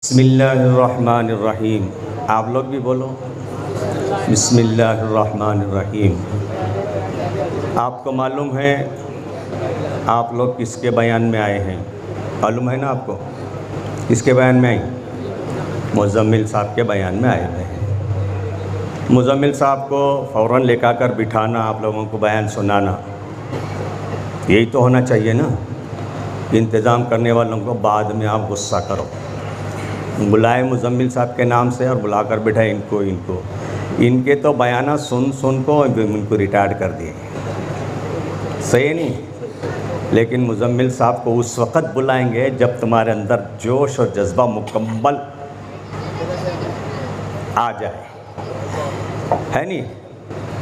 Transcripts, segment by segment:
بسم اللہ الرحمن الرحیم. آپ لوگ بھی بولو بسم اللہ الرحمن الرحیم. آپ کو معلوم ہے آپ لوگ کس کے بیان میں آئے ہیں؟ معلوم ہے نا آپ کو کس کے بیان میں آئے؟ مزمل صاحب کے بیان میں آئے ہوئے ہیں. مزمل صاحب کو فوراً لے کر بٹھانا، آپ لوگوں کو بیان سنانا، یہی تو ہونا چاہیے نا. انتظام کرنے والوں کو بعد میں آپ غصہ کرو. بلائے مزمل صاحب کے نام سے اور بلا کر بٹھائے ان کے تو بیانہ سن کو ان کو ریٹائرڈ کر دیے. صحیح نہیں، لیکن مزمل صاحب کو اس وقت بلائیں گے جب تمہارے اندر جوش اور جذبہ مکمل آ جائے، ہے نہیں؟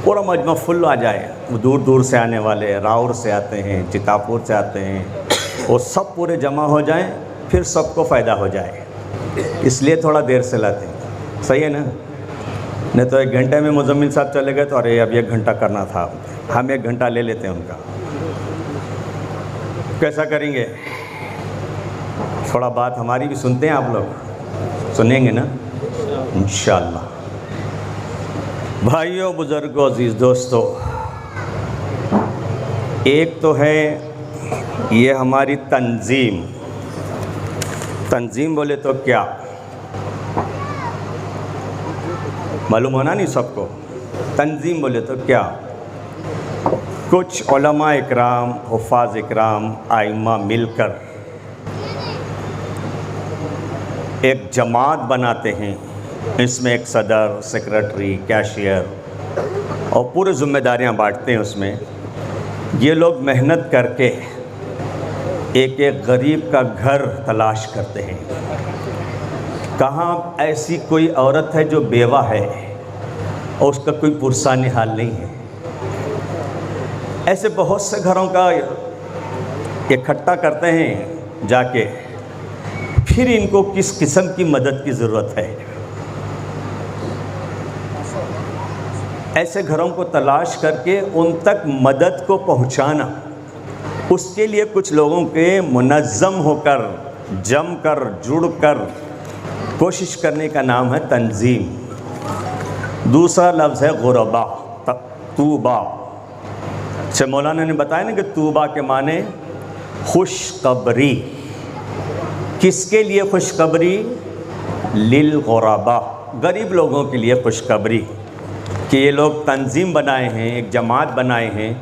پورا مجمع فل آ جائے. دور دور سے آنے والے، راؤر سے آتے ہیں، چتاپور سے آتے ہیں، وہ سب پورے جمع ہو جائیں، پھر سب کو فائدہ ہو جائے. اس لیے تھوڑا دیر سے لاتے ہیں. صحیح ہے نا؟ نہیں تو 1 گھنٹے میں مزمل صاحب چلے گئے تو ارے اب 1 گھنٹہ کرنا تھا، ہم 1 گھنٹہ لے لیتے ہیں ان کا. کیسا کریں گے؟ تھوڑا بات ہماری بھی سنتے ہیں، آپ لوگ سنیں گے نا انشاءاللہ. بھائیوں، بزرگوں، عزیز دوستو، ایک تو ہے یہ ہماری تنظیم بولے تو کیا معلوم ہونا نہیں سب کو. تنظیم بولے تو کیا؟ کچھ علماء اکرام، حفاظ اکرام، ائمہ مل کر ایک جماعت بناتے ہیں. اس میں ایک صدر، سیکرٹری، کیشیئر اور پورے ذمہ داریاں بانٹتے ہیں. اس میں یہ لوگ محنت کر کے ایک غریب کا گھر تلاش کرتے ہیں. کہاں ایسی کوئی عورت ہے جو بیوہ ہے اور اس کا کوئی پرسہ نحال نہیں ہے. ایسے بہت سے گھروں کا اکٹھا کرتے ہیں جا کے، پھر ان کو کس قسم کی مدد کی ضرورت ہے. ایسے گھروں کو تلاش کر کے ان تک مدد کو پہنچانا، اس کے لیے کچھ لوگوں کے منظم ہو کر، جم کر، جڑ کر کوشش کرنے کا نام ہے تنظیم. دوسرا لفظ ہے غربا، طوبہ. سے مولانا نے بتایا نا کہ طوبہ کے معنی خوشخبری. کس کے لیے خوشخبری؟ للغربا، غریب لوگوں کے لیے خوشخبری کہ یہ لوگ تنظیم بنائے ہیں، ایک جماعت بنائے ہیں،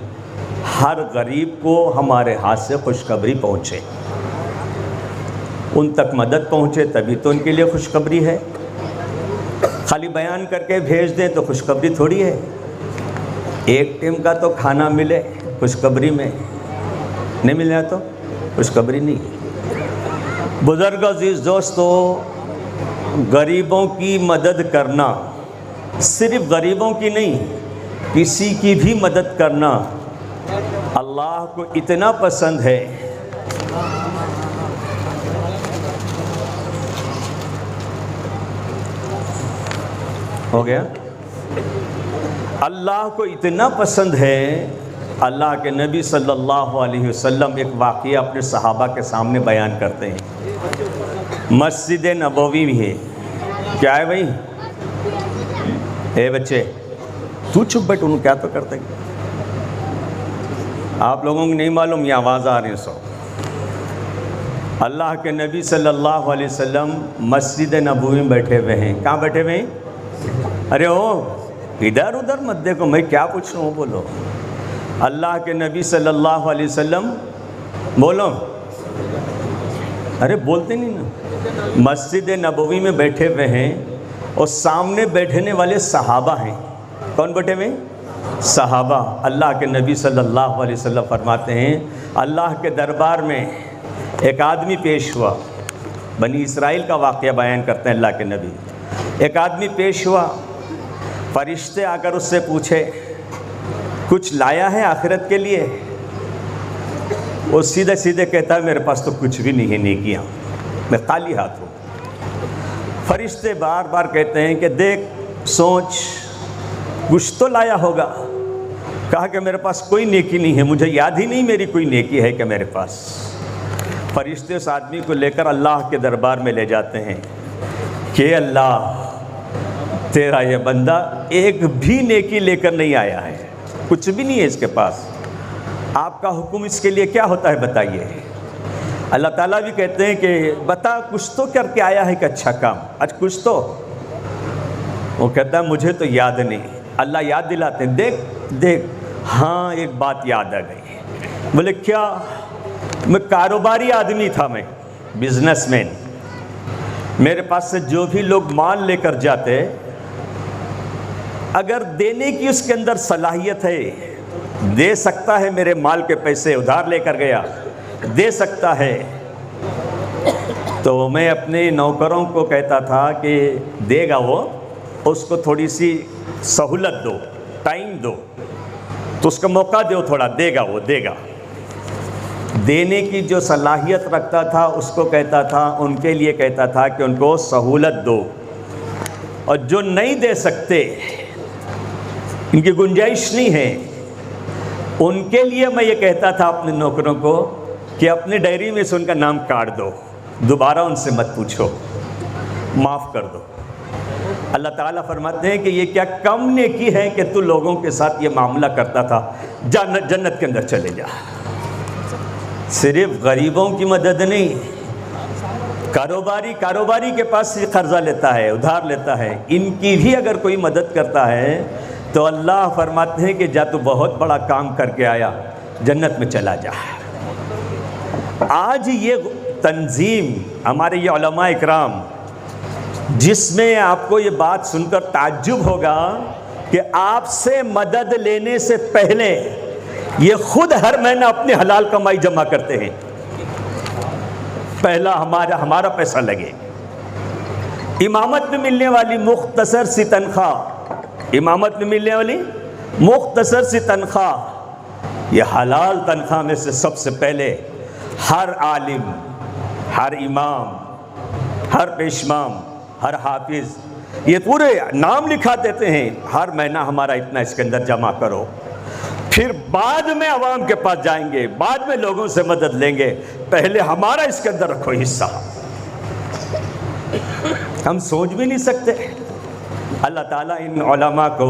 ہر غریب کو ہمارے ہاتھ سے خوشخبری پہنچے، ان تک مدد پہنچے، تبھی تو ان کے لیے خوشخبری ہے. خالی بیان کر کے بھیج دیں تو خوشخبری تھوڑی ہے. ایک ٹیم کا تو کھانا ملے خوشخبری میں، نہیں ملے تو خوشخبری نہیں. بزرگ عزیز دوستو، غریبوں کی مدد کرنا، صرف غریبوں کی نہیں، کسی کی بھی مدد کرنا اللہ کو اتنا پسند ہے. ہو گیا؟ اللہ کو اتنا پسند ہے. اللہ کے نبی صلی اللہ علیہ وسلم ایک واقعہ اپنے صحابہ کے سامنے بیان کرتے ہیں. مسجد نبوی بھی ہے. کیا ہے بھائی؟ اے بچے تو چپ بیٹھ، انہوں کیا تو کرتے ہیں. آپ لوگوں کو نہیں معلوم، یہ آواز آ رہی ہے. سو اللہ کے نبی صلی اللہ علیہ وسلم مسجد نبوی میں بیٹھے ہوئے ہیں. کہاں بیٹھے ہوئے ہیں؟ ارے ادھر ادھر مت دیکھو، میں کیا پوچھ رہا ہوں، بولو. اللہ کے نبی صلی اللہ علیہ وسلم، بولو. ارے بولتے نہیں نا. مسجد نبوی میں بیٹھے ہوئے ہیں اور سامنے بیٹھنے والے صحابہ ہیں. کون بیٹھے ہوئے؟ صحابہ. اللہ کے نبی صلی اللہ علیہ وسلم فرماتے ہیں اللہ کے دربار میں ایک آدمی پیش ہوا. بنی اسرائیل کا واقعہ بیان کرتے ہیں اللہ کے نبی. ایک آدمی پیش ہوا، فرشتے آ کر اس سے پوچھے کچھ لایا ہے آخرت کے لیے؟ وہ سیدھے سیدھے کہتا ہے میرے پاس تو کچھ بھی نہیں ہے نیکیاں، میں خالی ہاتھ ہوں. فرشتے بار بار کہتے ہیں کہ دیکھ، سوچ، کچھ تو لایا ہوگا. کہا کہ میرے پاس کوئی نیکی نہیں ہے، مجھے یاد ہی نہیں میری کوئی نیکی ہے کہ میرے پاس. فرشتے اس آدمی کو لے کر اللہ کے دربار میں لے جاتے ہیں. کہ اللہ تیرا یہ بندہ ایک بھی نیکی لے کر نہیں آیا ہے، کچھ بھی نہیں ہے اس کے پاس، آپ کا حکم اس کے لیے کیا ہوتا ہے بتائیے۔ اللہ تعالیٰ بھی کہتے ہیں کہ بتا کچھ تو کر کے آیا ہے کہ اچھا کام، آج کچھ تو۔ وہ کہتا ہے مجھے تو یاد نہیں۔ اللہ یاد دلاتے ہیں، دیکھ ہاں ایک بات یاد آ گئی۔ بولے کیا؟ میں کاروباری آدمی تھا، میں بزنس مین، میرے پاس سے جو بھی لوگ مال لے کر جاتے، اگر دینے کی اس کے اندر صلاحیت ہے، دے سکتا ہے، میرے مال کے پیسے ادھار لے کر گیا، دے سکتا ہے، تو میں اپنے نوکروں کو کہتا تھا کہ دے گا وہ، اس کو تھوڑی سی سہولت دو، ٹائم دو، تو اس کا موقع دو تھوڑا، دے گا وہ، دے گا۔ دینے کی جو صلاحیت رکھتا تھا اس کو کہتا تھا، ان کے لیے کہتا تھا کہ ان کو سہولت دو، اور جو نہیں دے سکتے، ان کی گنجائش نہیں ہے، ان کے لیے میں یہ کہتا تھا اپنے نوکروں کو کہ اپنی ڈائری میں سے ان کا نام کاٹ دو، دوبارہ ان سے مت پوچھو، معاف کر دو۔ اللہ تعالیٰ فرماتے ہیں کہ یہ کیا کم نیکی ہے کہ تو لوگوں کے ساتھ یہ معاملہ کرتا تھا، جنت کے اندر چلے جا۔ صرف غریبوں کی مدد نہیں، کاروباری کے پاس سے قرضہ لیتا ہے، ادھار لیتا ہے، ان کی بھی اگر کوئی مدد کرتا ہے تو اللہ فرماتے ہیں کہ جا تو بہت بڑا کام کر کے آیا، جنت میں چلا جا۔ آج یہ تنظیم ہمارے یہ علماء اکرام، جس میں آپ کو یہ بات سن کر تعجب ہوگا کہ آپ سے مدد لینے سے پہلے یہ خود ہر مہینہ اپنی حلال کمائی جمع کرتے ہیں، پہلا ہمارا پیسہ لگے۔ امامت میں ملنے والی مختصر سی تنخواہ، امامت میں ملنے والی مختصر سی تنخواہ، یہ حلال تنخواہ میں سے سب سے پہلے ہر عالم، ہر امام، ہر پیشمام، ہر حافظ یہ پورے نام لکھا دیتے ہیں، ہر مہینہ ہمارا اتنا اس کے اندر جمع کرو، پھر بعد میں عوام کے پاس جائیں گے، بعد میں لوگوں سے مدد لیں گے، پہلے ہمارا اس کے اندر رکھو حصہ۔ ہم سوچ بھی نہیں سکتے۔ اللہ تعالیٰ ان علماء کو،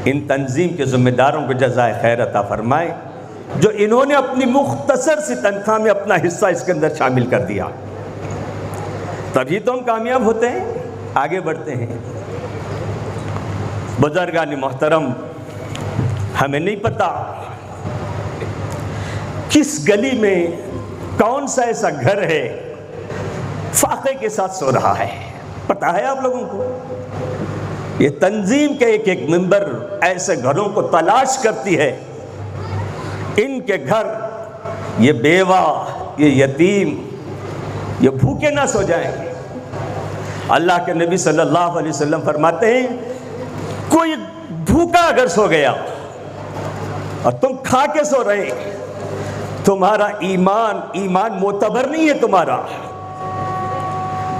ان تنظیم کے ذمہ داروں کو جزائے خیر عطا فرمائے، جو انہوں نے اپنی مختصر سی تنخواہ میں اپنا حصہ اس کے اندر شامل کر دیا۔ تبھی تو ہم کامیاب ہوتے ہیں، آگے بڑھتے ہیں۔ بزرگان محترم، ہمیں نہیں پتا کس گلی میں کون سا ایسا گھر ہے فاقے کے ساتھ سو رہا ہے، پتا ہے آپ لوگوں کو؟ یہ تنظیم کے ایک ایک ممبر ایسے گھروں کو تلاش کرتی ہے، ان کے گھر یہ بیوہ، یہ یتیم، یہ بھوکے نہ سو جائیں۔ اللہ کے نبی صلی اللہ علیہ وسلم فرماتے ہیں کوئی بھوکا اگر سو گیا اور تم کھا کے سو رہے، تمہارا ایمان معتبر نہیں ہے، تمہارا،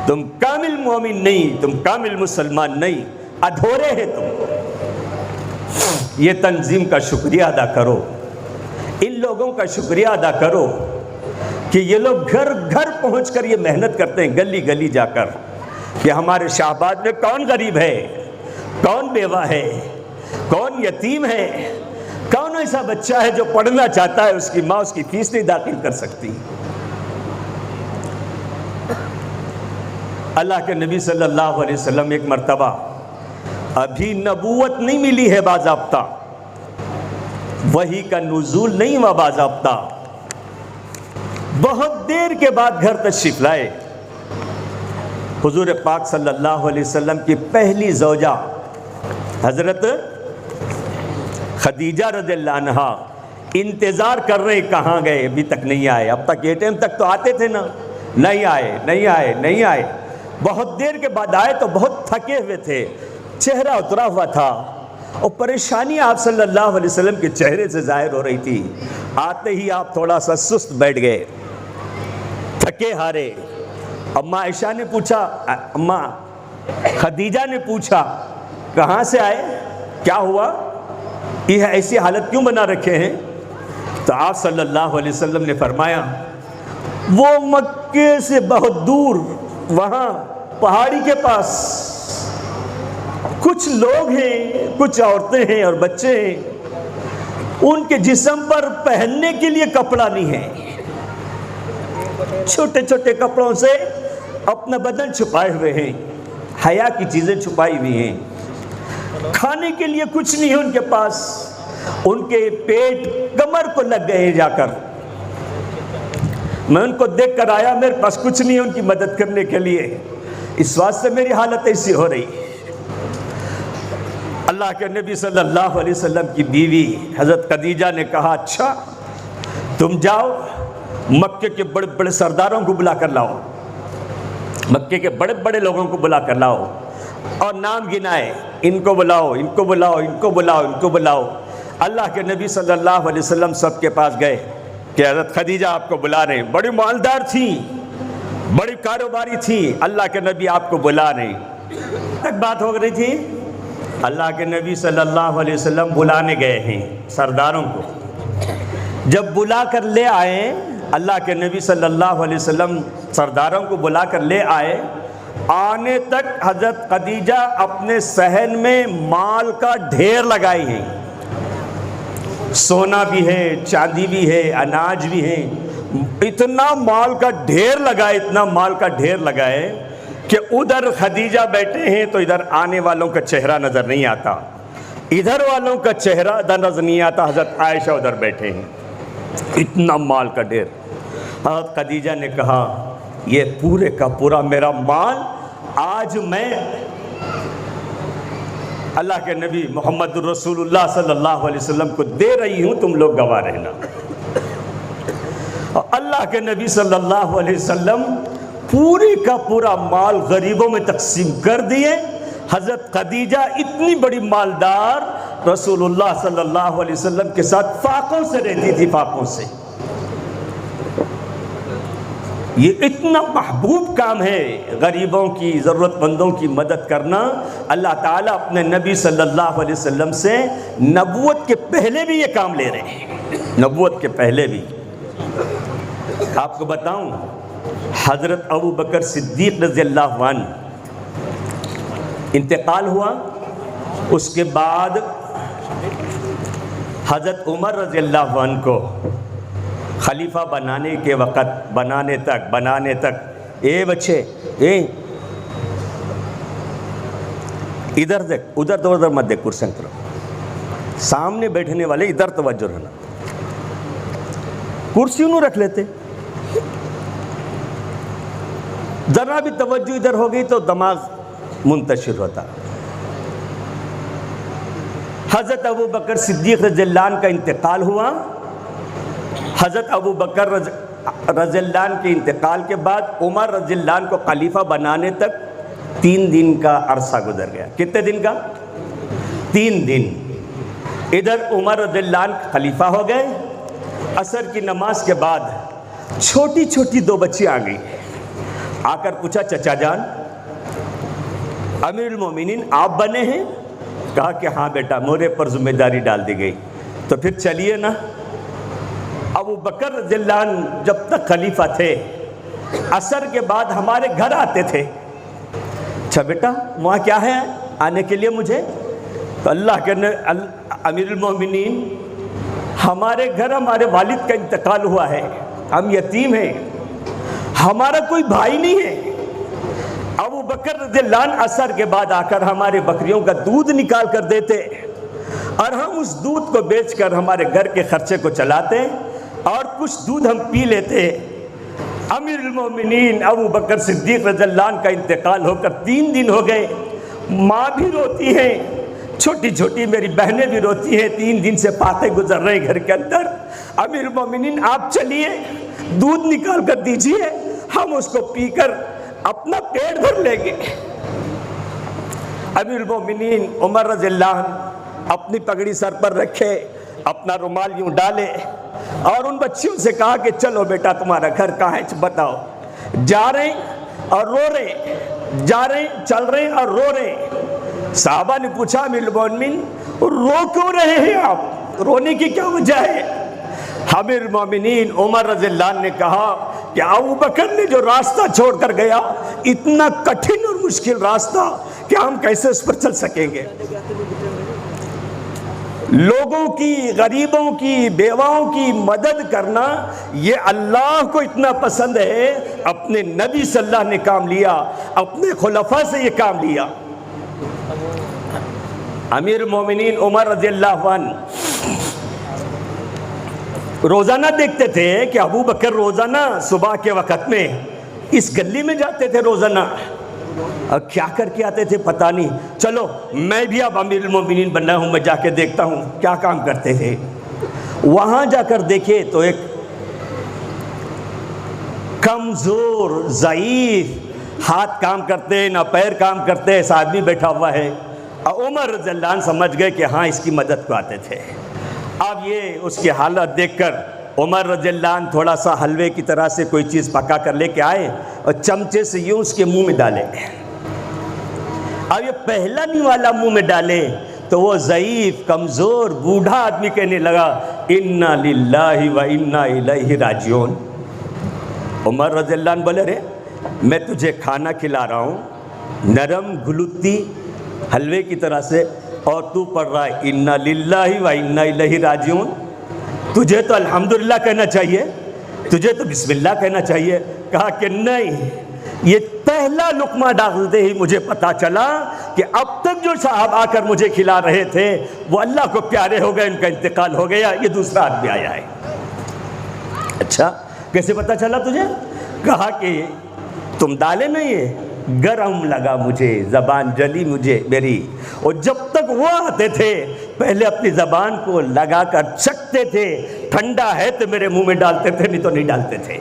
تم کامل مومن نہیں، تم کامل مسلمان نہیں، ادھورے ہیں تم۔ یہ تنظیم کا شکریہ ادا کرو، ان لوگوں کا شکریہ ادا کرو کہ یہ لوگ گھر گھر پہنچ کر یہ محنت کرتے ہیں، گلی گلی جا کر، کہ ہمارے شاہباد میں کون غریب ہے، کون بیوہ ہے، کون یتیم ہے، کون ایسا بچہ ہے جو پڑھنا چاہتا ہے، اس کی ماں اس کی فیس نہیں داخل کر سکتی۔ اللہ کے نبی صلی اللہ علیہ وسلم ایک مرتبہ، ابھی نبوت نہیں ملی ہے باضابطہ، وحی کا نزول نہیں ہوا باضابطہ، بہت دیر کے بعد گھر تشریف لائے۔ حضور پاک صلی اللہ علیہ وسلم کی پہلی زوجہ حضرت خدیجہ رضی اللہ عنہا انتظار کر رہے، کہاں گئے، ابھی تک نہیں آئے، اب تک یہ ٹائم تک تو آتے تھے نا، نہیں آئے، بہت دیر کے بعد آئے تو بہت تھکے ہوئے تھے، چہرہ اترا ہوا تھا، اور پریشانی آپ صلی اللہ علیہ وسلم کے چہرے سے ظاہر ہو رہی تھی۔ آتے ہی آپ تھوڑا سا سست بیٹھ گئے، تھکے ہارے۔ اماں عائشہ نے پوچھا، اماں خدیجہ نے پوچھا کہاں سے آئے، کیا ہوا، یہ ایسی حالت کیوں بنا رکھے ہیں؟ تو آپ صلی اللہ علیہ وسلم نے فرمایا وہ مکے سے بہت دور وہاں پہاڑی کے پاس کچھ لوگ ہیں، کچھ عورتیں ہیں اور بچے ہیں، ان کے جسم پر پہننے کے لیے کپڑا نہیں ہے، چھوٹے چھوٹے کپڑوں سے اپنا بدن چھپائے ہوئے ہیں، حیا کی چیزیں چھپائی ہوئی ہیں، کھانے کے لیے کچھ نہیں ہے ان کے پاس، ان کے پیٹ کمر کو لگ گئے جا کر۔ میں ان کو دیکھ کر آیا، میرے پاس کچھ نہیں ہے ان کی مدد کرنے کے لیے، اس واسطے میری حالت ایسی ہو رہی۔ اللہ کے نبی صلی اللہ علیہ وسلم کی بیوی حضرت خدیجہ نے کہا اچھا تم جاؤ مکے کے بڑے بڑے سرداروں کو بلا کر لاؤ، مکے کے بڑے بڑے لوگوں کو بلا کر لاؤ، اور نام گنائے، ان کو بلاؤ، ان کو بلاؤ، ان کو بلاؤ، ان کو بلاؤ۔ اللہ کے نبی صلی اللہ علیہ وسلم سب کے پاس گئے کہ حضرت خدیجہ آپ کو بلا رہے ہیں، بڑی مالدار تھیں، بڑی کاروباری تھیں، اللہ کے نبی آپ کو بلا رہے ہیں۔ تک بات ہو رہی تھی، اللہ کے نبی صلی اللہ علیہ وسلم بلانے گئے ہیں سرداروں کو۔ جب بلا کر لے آئے، اللہ کے نبی صلی اللہ علیہ وسلم سرداروں کو بلا کر لے آئے، آنے تک حضرت خدیجہ اپنے صحن میں مال کا ڈھیر لگائی ہیں، سونا بھی ہے، چاندی بھی ہے، اناج بھی ہے، اتنا مال کا ڈھیر لگائے، اتنا مال کا ڈھیر لگائے کہ ادھر خدیجہ بیٹھے ہیں تو ادھر آنے والوں کا چہرہ نظر نہیں آتا، ادھر والوں کا چہرہ ادھر نظر نہیں آتا، حضرت عائشہ ادھر بیٹھے ہیں، اتنا مال کا ڈھیر۔ حضرت خدیجہ نے کہا یہ پورے کا پورا میرا مال آج میں اللہ کے نبی محمد رسول اللہ صلی اللہ علیہ وسلم کو دے رہی ہوں، تم لوگ گواہ رہنا۔ اور اللہ کے نبی صلی اللہ علیہ وسلم پوری کا پورا مال غریبوں میں تقسیم کر دیے۔ حضرت خدیجہ اتنی بڑی مالدار رسول اللہ صلی اللہ علیہ وسلم کے ساتھ فاقوں سے رہتی تھی، فاقوں سے۔ یہ اتنا محبوب کام ہے غریبوں کی، ضرورت مندوں کی مدد کرنا۔ اللہ تعالیٰ اپنے نبی صلی اللہ علیہ وسلم سے نبوت کے پہلے بھی یہ کام لے رہے ہیں، نبوت کے پہلے بھی۔ آپ کو بتاؤں، حضرت ابو بکر صدیق رضی اللہ عنہ انتقال ہوا، اس کے بعد حضرت عمر رضی اللہ عنہ کو خلیفہ بنانے کے وقت، بنانے تک اے بچے، ادھر دیکھ، ادھر مت دیکھ، کرسیوں کی طرف، سامنے بیٹھنے والے ادھر توجہ رہنا، کرسی انہوں رکھ لیتے، ذرا بھی توجہ ادھر ہو گئی تو دماغ منتشر ہوتا۔ حضرت ابو بکر صدیق رضی اللہ عنہ کا انتقال ہوا۔ حضرت ابو بکر رضی اللہ عنہ کے انتقال کے بعد عمر رضی اللہ عنہ کو خلیفہ بنانے تک 3 دن کا عرصہ گزر گیا۔ کتنے دن کا؟ 3 دن۔ ادھر عمر رضی اللہ عنہ خلیفہ ہو گئے، عصر کی نماز کے بعد چھوٹی چھوٹی 2 بچی آ گئی، آ کر پوچھا چچا جان امیر المومنین آپ بنے ہیں؟ کہا کہ ہاں بیٹا، میرے پر ذمہ داری ڈال دی گئی، تو پھر چلیے نا۔ ابو بکر رضی اللہ عنہ جب تک خلیفہ تھے، عصر کے بعد ہمارے گھر آتے تھے۔ اچھا بیٹا وہاں کیا ہے آنے کے لیے مجھے؟ تو اللہ کے امیر المومنین ہمارے گھر ہمارے والد کا انتقال ہوا ہے، ہم یتیم ہیں، ہمارا کوئی بھائی نہیں ہے۔ ابو بکر رضی اللہ عنہ عصر کے بعد آ کر ہمارے بکریوں کا دودھ نکال کر دیتے، اور ہم اس دودھ کو بیچ کر ہمارے گھر کے خرچے کو چلاتے، اور کچھ دودھ ہم پی لیتے۔ امیر المومنین ابو بکر صدیق رضی اللہ عنہ کا انتقال ہو کر 3 دن ہو گئے، ماں بھی روتی ہیں، چھوٹی چھوٹی میری بہنیں بھی روتی ہیں، 3 دن سے فاتح گزر رہے ہیں گھر کے اندر۔ امیر المومنین آپ چلیے، دودھ نکال کر دیجئے، ہم اس کو پی کر اپنا پیٹ بھر لیں گے۔ امیر المومنین عمر رضی اللہ عنہ اپنی پگڑی سر پر رکھے، اپنا رومال یوں ڈالے، اور ان بچیوں سے کہا کہ چلو بیٹا تمہارا گھر کہاں ہے بتاؤ۔ جا رہے ہیں اور رو رہے ہیں، جا رہے ہیں، چل رہے ہیں اور رو رہے ہیں۔ صحابہ نے پوچھا امیر المومنین رو کیوں رہے ہیں آپ، رونے کی کیا وجہ ہے؟ امیر المومنین عمر رضی اللہ عنہ نے کہا کہ ابو بکر نے جو راستہ چھوڑ کر گیا اتنا کٹھن اور مشکل راستہ کہ ہم کیسے اس پر چل سکیں گے۔ لوگوں کی، غریبوں کی، بیواؤں کی مدد کرنا یہ اللہ کو اتنا پسند ہے، اپنے نبی صلی اللہ نے کام لیا، اپنے خلفاء سے یہ کام لیا۔ امیر المومنین عمر رضی اللہ عنہ روزانہ دیکھتے تھے کہ ابو بکر روزانہ صبح کے وقت میں اس گلی میں جاتے تھے روزانہ، اور کیا کر کے آتے تھے پتہ نہیں، چلو میں بھی اب امیر المومنین بننا ہوں، میں جا کے دیکھتا ہوں کیا کام کرتے ہیں۔ وہاں جا کر دیکھے تو ایک کمزور، ضعیف، ہاتھ کام کرتے نہ پیر کام کرتے ایسا آدمی بیٹھا ہوا ہے۔ عمر رضی اللہ عنہ سمجھ گئے کہ ہاں اس کی مدد کو آتے تھے۔ اب یہ اس کی حالت دیکھ کر عمر رضی اللہ عنہ تھوڑا سا حلوے کی طرح سے کوئی چیز پکا کر لے کے آئے اور چمچے سے یوں اس کے منہ میں ڈالے۔ اب یہ پہلا نوالا منہ میں ڈالے تو وہ ضعیف، کمزور، بوڑھا آدمی کہنے لگا انا للہ و انا الیہ راجعون۔ عمر رضی اللہ عنہ بولے رے میں تجھے کھانا کھلا رہا ہوں نرم گلتی حلوے کی طرح سے، اور تو پڑھ رہا ہے انا للہ و انا الیہ راجعون۔ تجھے تو الحمدللہ کہنا چاہیے، تجھے تو بسم اللہ کہنا چاہیے۔ کہا کہ نہیں، یہ پہلا لقمہ ڈالتے ہی مجھے پتا چلا کہ اب تک جو صاحب آ کر مجھے کھلا رہے تھے وہ اللہ کو پیارے ہو گئے، ان کا انتقال ہو گیا، یہ دوسرا آدمی آیا ہے۔ اچھا کیسے پتا چلا تجھے؟ کہا کہ تم ڈالے میں یہ گرم لگا مجھے، زبان جلی مجھے میری، اور جب تک وہ آتے تھے پہلے اپنی زبان کو لگا کر چکھتے تھے، ٹھنڈا ہے تو میرے منہ میں ڈالتے تھے، نہیں تو نہیں ڈالتے تھے۔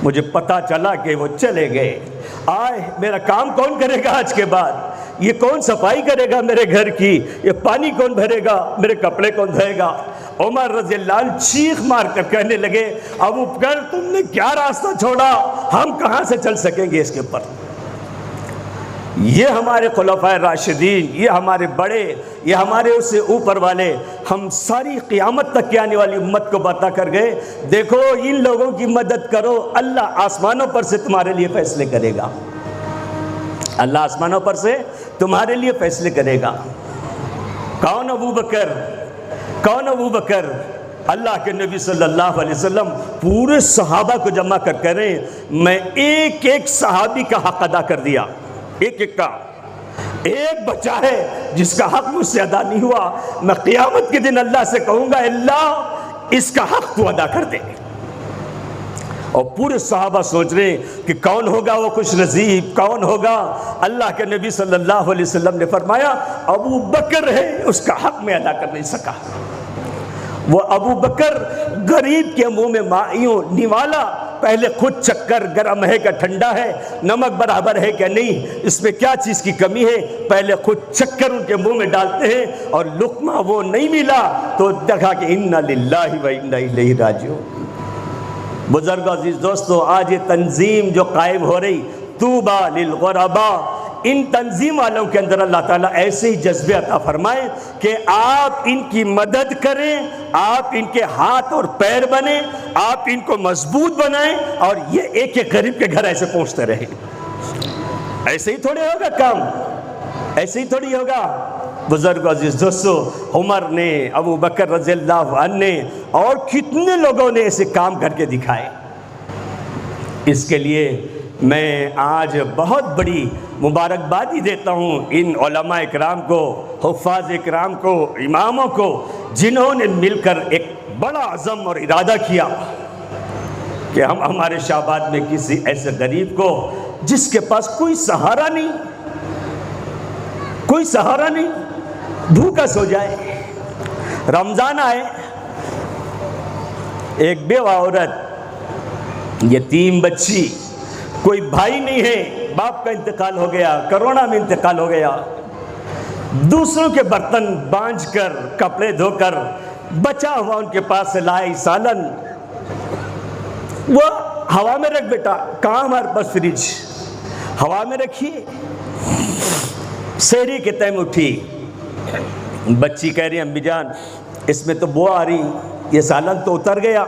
مجھے پتا چلا کہ وہ چلے گئے۔ آئے میرا کام کون کرے گا آج کے بعد؟ یہ کون صفائی کرے گا میرے گھر کی؟ یہ پانی کون بھرے گا؟ میرے کپڑے کون دھوئے گا؟ عمر رضی اللہ عنہ چیخ مار کر کہنے لگے ابو بکر تم نے کیا راستہ چھوڑا، ہم کہاں سے چل سکیں گے اس کے اوپر؟ یہ ہمارے خلفائے راشدین، یہ ہمارے بڑے، یہ ہمارے اس سے اوپر والے ہم ساری قیامت تک کی آنے والی امت کو بتا کر گئے دیکھو ان لوگوں کی مدد کرو، اللہ آسمانوں پر سے تمہارے لیے فیصلے کرے گا، اللہ آسمانوں پر سے تمہارے لیے فیصلے کرے گا۔ کون ابو بکر؟ کون ابو بکر؟ اللہ کے نبی صلی اللہ علیہ وسلم پورے صحابہ کو جمع کر کہہ رہے ہیں میں ایک ایک صحابی کا حق ادا کر دیا، ایک ایک کا، ایک بچہ ہے جس کا حق مجھ سے ادا نہیں ہوا، میں قیامت کے دن اللہ سے کہوں گا اللہ اس کا حق تو ادا کر دے۔ اور پورے صحابہ سوچ رہے ہیں کہ کون ہوگا وہ خوش نصیب، کون ہوگا؟ اللہ کے نبی صلی اللہ علیہ وسلم نے فرمایا ابو بکر ہے، اس کا حق میں ادا کر نہیں سکا۔ وہ ابو بکر غریب کے منہ میں مائیوں نوالا، پہلے خود چکر گرم ہے کہ ٹھنڈا ہے، نمک برابر ہے کہ نہیں، اس میں کیا چیز کی کمی ہے، پہلے خود چکر ان کے منہ میں ڈالتے ہیں، اور لقمہ وہ نہیں ملا تو دیکھا کہ انا للہ و انا الیہ راجعون۔ بزرگ عزیز دوستو، آج یہ تنظیم جو قائم ہو رہی طوبیٰ للغرباء، ان تنظیم والوں کے اندر اللہ تعالیٰ ایسے ہی جذبے عطا فرمائے کہ آپ ان کی مدد کریں، آپ ان کے ہاتھ اور پیر بنیں، آپ ان کو مضبوط بنائیں، اور یہ ایک ایک غریب کے گھر ایسے پہنچتے رہیں۔ ایسے ہی تھوڑی ہوگا کام، ایسے ہی تھوڑی ہوگا۔ بزرگ عزیز دوستو، عمر نے، ابو بکر رضی اللہ عنہ نے، اور کتنے لوگوں نے ایسے کام کر کے دکھائے۔ اس کے لیے میں آج بہت بڑی مبارکبادی دیتا ہوں ان علماء اکرام کو، حفاظ اکرام کو، اماموں کو، جنہوں نے مل کر ایک بڑا عزم اور ارادہ کیا کہ ہم ہمارے شعبات میں کسی ایسے غریب کو جس کے پاس کوئی سہارا نہیں، کوئی سہارا نہیں، بھوکا سو جائے۔ رمضان آئے، ایک بیوہ عورت، یتیم بچی، کوئی بھائی نہیں ہے، باپ کا انتقال ہو گیا، کرونا میں انتقال ہو گیا، دوسروں کے برتن بانجھ کر، کپڑے دھو کر، بچا ہوا ان کے پاس سے لائی سالن، وہ ہوا میں رکھ بیٹا، کہاں ہمارے پاس فریج، ہوا میں رکھیے۔ سحری کے ٹائم اٹھی، بچی کہہ رہی امی جان اس میں تو بو آ رہی، یہ سالن تو اتر گیا،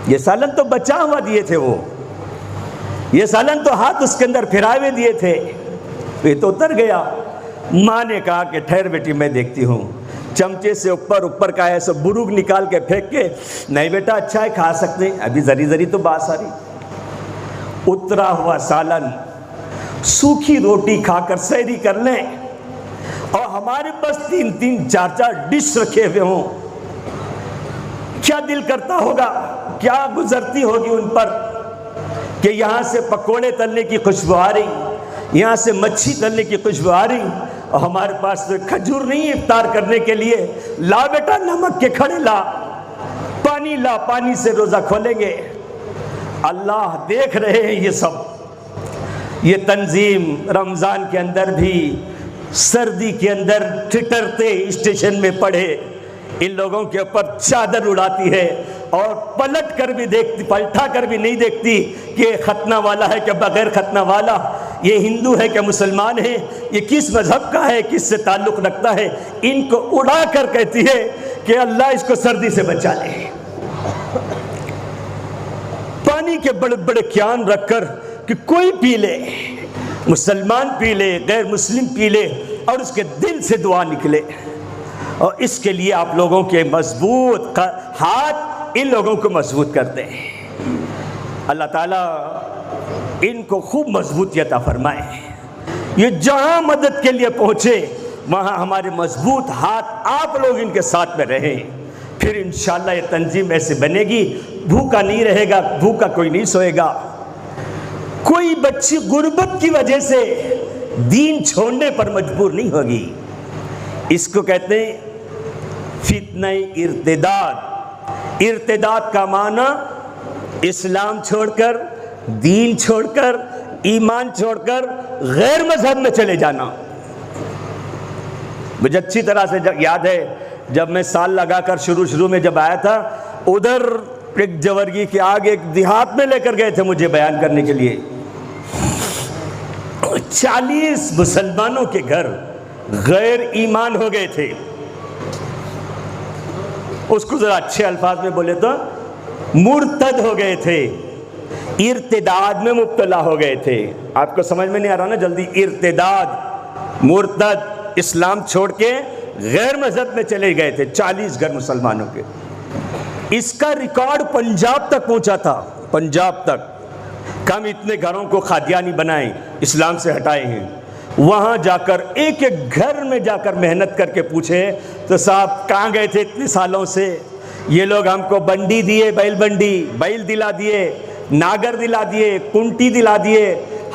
یہ سالن تو بچا ہوا دیے تھے وہ، یہ سالن تو ہاتھ اس کے اندر پھرائے ہوئے دیے تھے، یہ تو اتر گیا۔ ماں نے کہا کہ ٹھہر بیٹی میں دیکھتی ہوں، چمچے سے اوپر کا ایسا بروگ نکال کے پھینک کے، نہیں بیٹا اچھا ہے کھا سکتے ہیں، ابھی ذری ذری تو بات ساری۔ اترا ہوا سالن، سوکھی روٹی کھا کر سحری کر لیں، اور ہمارے پاس 3 4 ڈش رکھے ہوئے ہوں، کیا دل کرتا ہوگا، کیا گزرتی ہوگی ان پر کہ یہاں سے پکوڑے تلنے کی خوشبو آ رہی، یہاں سے مچھی تلنے کی خوشبو آ رہی، اور ہمارے پاس تو کھجور نہیں افطار کرنے کے لیے، لا بیٹا نمک کے کھڑے لا، پانی لا، پانی سے روزہ کھولیں گے۔ اللہ دیکھ رہے ہیں یہ سب، یہ تنظیم رمضان کے اندر بھی سردی کے اندر ٹھٹرتے اسٹیشن میں پڑے ان لوگوں کے اوپر چادر اڑاتی ہے، اور پلٹا کر بھی نہیں دیکھتی کہ ختنہ والا ہے کہ بغیر ختنہ والا، یہ ہندو ہے کہ مسلمان ہے، یہ کس مذہب کا ہے، کس سے تعلق رکھتا ہے، ان کو اڑا کر کہتی ہے کہ اللہ اس کو سردی سے بچا لے۔ پانی کے بڑے بڑے کیان رکھ کر کہ کوئی پی لے، مسلمان پی لے، غیر مسلم پی لے، اور اس کے دل سے دعا نکلے۔ اور اس کے لیے آپ لوگوں کے مضبوط ہاتھ ان لوگوں کو مضبوط کرتے ہیں۔ اللہ تعالیٰ ان کو خوب مضبوطی عطا فرمائے، یہ جہاں مدد کے لیے پہنچے وہاں ہمارے مضبوط ہاتھ آپ لوگ ان کے ساتھ میں رہیں، پھر انشاءاللہ یہ تنظیم ایسے بنے گی، بھوکا نہیں رہے گا، بھوکا کوئی نہیں سوئے گا، کوئی بچی غربت کی وجہ سے دین چھوڑنے پر مجبور نہیں ہوگی۔ اس کو کہتے ہیں فتنہ ارتداد۔ ارتداد کا معنی اسلام چھوڑ کر، دین چھوڑ کر، ایمان چھوڑ کر غیر مذہب میں چلے جانا۔ مجھے اچھی طرح سے یاد ہے جب میں سال لگا کر شروع میں جب آیا تھا، ادھر ایک جورگی کے آگے ایک دیہات میں لے کر گئے تھے مجھے بیان کرنے کے لیے، 40 مسلمانوں کے گھر غیر ایمان ہو گئے تھے۔ اس کو ذرا اچھے الفاظ میں بولے تو مرتد ہو گئے تھے، ارتداد میں مبتلا ہو گئے تھے۔ آپ کو سمجھ میں نہیں آ رہا نا جلدی؟ ارتداد، مرتد، اسلام چھوڑ کے غیر مذہب میں چلے گئے تھے، 40 گھر مسلمانوں کے۔ اس کا ریکارڈ پنجاب تک پہنچا تھا، پنجاب تک۔ کم اتنے گھروں کو قادیانی بنائے، اسلام سے ہٹائے ہیں۔ وہاں جا کر ایک گھر میں جا کر محنت کر کے پوچھے تو صاحب کہاں گئے تھے اتنے سالوں سے؟ یہ لوگ ہم کو بنڈی دیے، بیل دلا دیے، ناگر دلا دیے، کنٹی دلا دیے،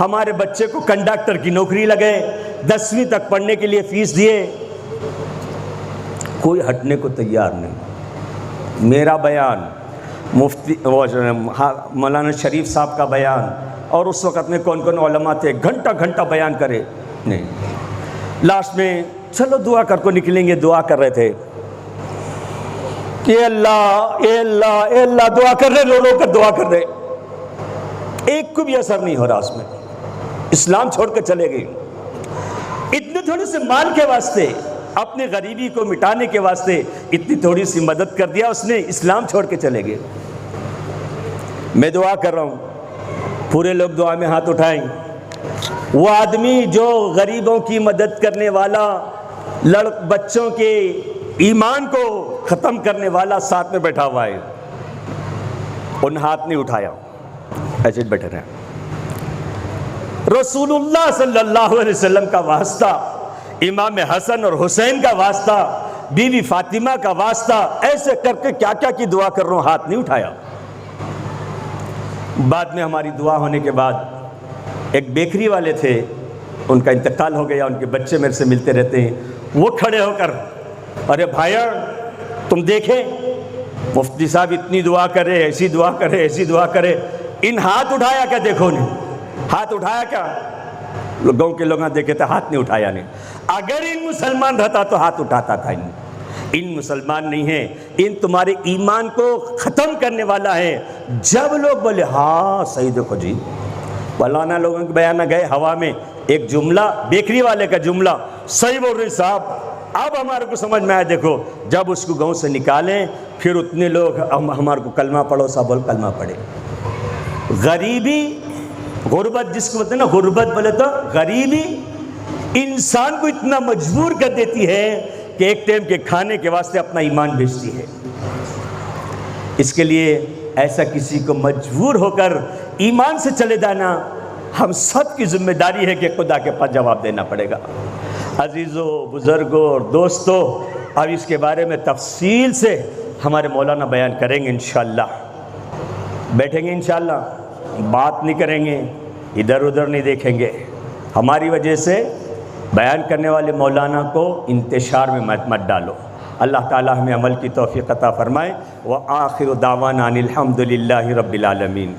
ہمارے بچے کو کنڈکٹر کی نوکری لگے، 10ویں تک پڑھنے کے لیے فیس دیے، کوئی ہٹنے کو تیار نہیں۔ میرا بیان، مفتی مولانا شریف صاحب کا بیان، اور اس وقت میں کون کون علماء تھے، گھنٹہ بیان کرے نہیں۔ لاسٹ میں چلو دعا کر کو نکلیں گے، دعا کر رہے تھے کہ اے اللہ دعا کر رہے، رو کر دعا کر رہے، ایک کو بھی اثر نہیں ہو رہا اس میں۔ اسلام چھوڑ کر چلے گئے، اتنے تھوڑے سے مال کے واسطے، اپنے غریبی کو مٹانے کے واسطے اتنی تھوڑی سی مدد کر دیا اس نے، اسلام چھوڑ کے چلے گئے۔ میں دعا کر رہا ہوں، پورے لوگ دعا میں ہاتھ اٹھائیں۔ وہ آدمی جو غریبوں کی مدد کرنے والا، بچوں کے ایمان کو ختم کرنے والا ساتھ میں بیٹھا ہوا ہے، ان ہاتھ نہیں اٹھایا، ایسے بیٹھے رہے۔ رسول اللہ صلی اللہ علیہ وسلم کا واسطہ، امام حسن اور حسین کا واسطہ، بی بی فاطمہ کا واسطہ، ایسے کر کے کیا کیا کی دعا کر رہا ہوں، ہاتھ نہیں اٹھایا۔ بعد میں ہماری دعا ہونے کے بعد ایک بیکری والے تھے، ان کا انتقال ہو گیا، ان کے بچے میرے سے ملتے رہتے ہیں، وہ کھڑے ہو کر، ارے بھائیا تم دیکھیں مفتی صاحب اتنی دعا کرے، ایسی دعا کرے، ایسی دعا کرے، ان ہاتھ اٹھایا کیا؟ دیکھو نے ہاتھ اٹھایا کیا؟ گاؤں کے لوگوں دیکھے تھے، ہاتھ نہیں اٹھایا نے۔ اگر ان مسلمان رہتا تو ہاتھ اٹھاتا تھا۔ ان مسلمان نہیں ہیں، ان تمہارے ایمان کو ختم کرنے والا ہے۔ جب لوگ بولے ہاں صحیح، دیکھو جی مولانا لوگوں کے بیان گئے ہوا میں، ایک جملہ بیکری والے کا جملہ صحیح بول رہے صاحب، اب ہمارے کو سمجھ میں آیا۔ دیکھو جب اس کو گاؤں سے نکالیں پھر اتنے لوگ ہمارے کو کلمہ پڑھو، سب بول کلمہ پڑھے۔ غریبی غربت جس کو بولتے ہیں نا، غربت بولے تو غریبی انسان کو اتنا مجبور کر دیتی ہے کہ ایک ٹائم کے کھانے کے واسطے اپنا ایمان بیچتی ہے۔ اس کے لیے ایسا کسی کو مجبور ہو کر ایمان سے چلے جانا ہم سب کی ذمہ داری ہے کہ خدا کے پاس جواب دینا پڑے گا۔ عزیزوں، بزرگوں اور دوستوں، اب اس کے بارے میں تفصیل سے ہمارے مولانا بیان کریں گے انشاءاللہ۔ بیٹھیں گے انشاءاللہ، بات نہیں کریں گے، ادھر ادھر نہیں دیکھیں گے۔ ہماری وجہ سے بیان کرنے والے مولانا کو انتشار میں مت ڈالو۔ اللہ تعالی ہمیں عمل کی توفیق عطا فرمائے۔ وآخر دعوانا ان الحمد للہ رب العالمین۔